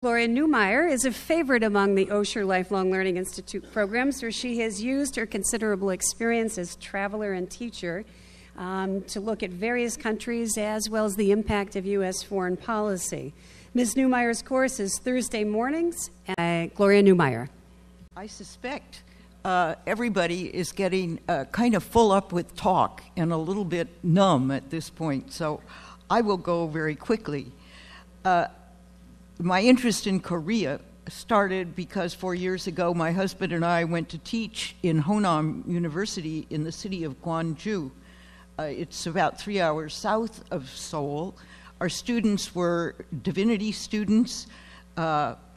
Gloria Neumeier is a favorite among the Osher Lifelong Learning Institute programs, where she has used her considerable experience as traveler and teacher to look at various countries as well as the impact of U.S. foreign policy. Ms. Neumeier's course is Thursday mornings. Gloria Neumeier. I suspect everybody is getting kind of full up with talk and a little bit numb at this point, so I will go very quickly. My interest in Korea started because 4 years ago my husband and I went to teach in Honam University in the city of Kwangju. It's about 3 hours south of Seoul. Our students were divinity students,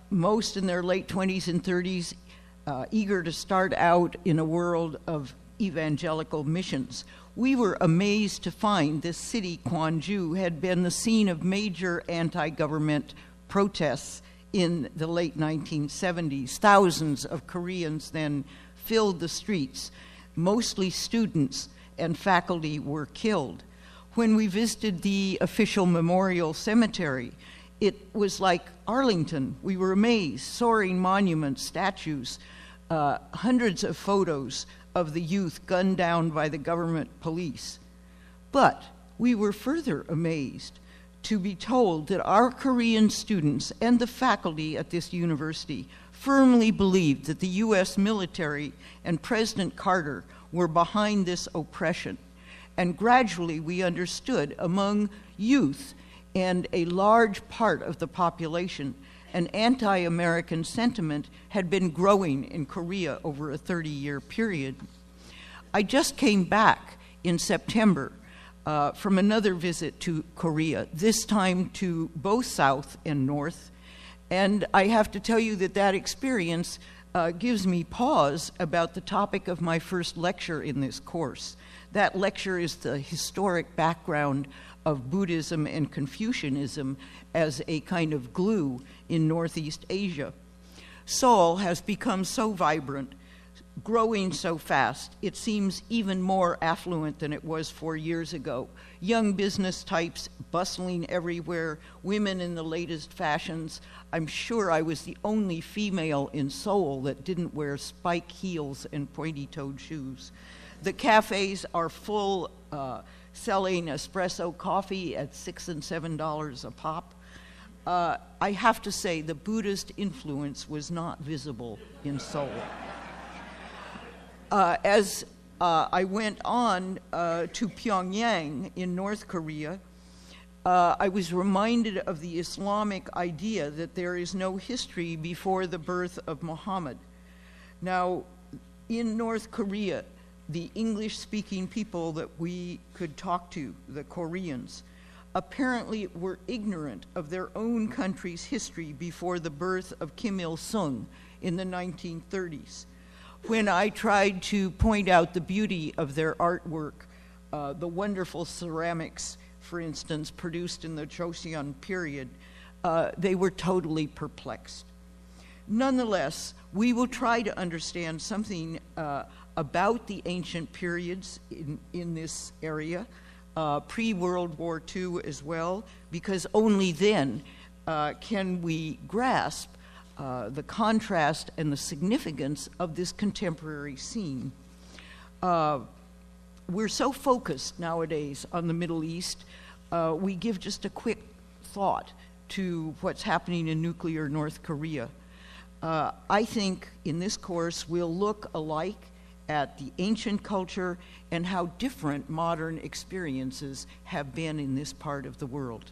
most in their late 20s and 30s, eager to start out in a world of evangelical missions. We were amazed to find this city, Kwangju, had been the scene of major anti-government protests in the late 1970s. Thousands of Koreans then filled the streets. Mostly students and faculty were killed. When we visited the official memorial cemetery, it was like Arlington. We were amazed. Soaring monuments, statues, hundreds of photos of the youth gunned down by the government police. But we were further amazed to be told that our Korean students and the faculty at this university firmly believed that the U.S. military and President Carter were behind this oppression. And gradually we understood among youth and a large part of the population, an anti-American sentiment had been growing in Korea over a 30-year period. I just came back in September from another visit to Korea, this time to both South and North. And I have to tell you that that experience gives me pause about the topic of my first lecture in this course. That lecture is the historic background of Buddhism and Confucianism as a kind of glue in Northeast Asia. Seoul has become so vibrant, growing so fast, it seems even more affluent than it was 4 years ago. Young business types bustling everywhere, women in the latest fashions. I'm sure I was the only female in Seoul that didn't wear spike heels and pointy-toed shoes. The cafes are full, selling espresso coffee at $6 and $7 a pop. I have to say the Buddhist influence was not visible in Seoul. As I went on to Pyongyang in North Korea, I was reminded of the Islamic idea that there is no history before the birth of Muhammad. Now, in North Korea, the English-speaking people that we could talk to, the Koreans, apparently were ignorant of their own country's history before the birth of Kim Il-sung in the 1930s. When I tried to point out the beauty of their artwork, the wonderful ceramics, for instance, produced in the Joseon period, they were totally perplexed. Nonetheless, we will try to understand something about the ancient periods in this area, pre-World War II as well, because only then can we grasp the contrast and the significance of this contemporary scene. We're so focused nowadays on the Middle East, we give just a quick thought to what's happening in nuclear North Korea. I think in this course we'll look alike at the ancient culture and how different modern experiences have been in this part of the world.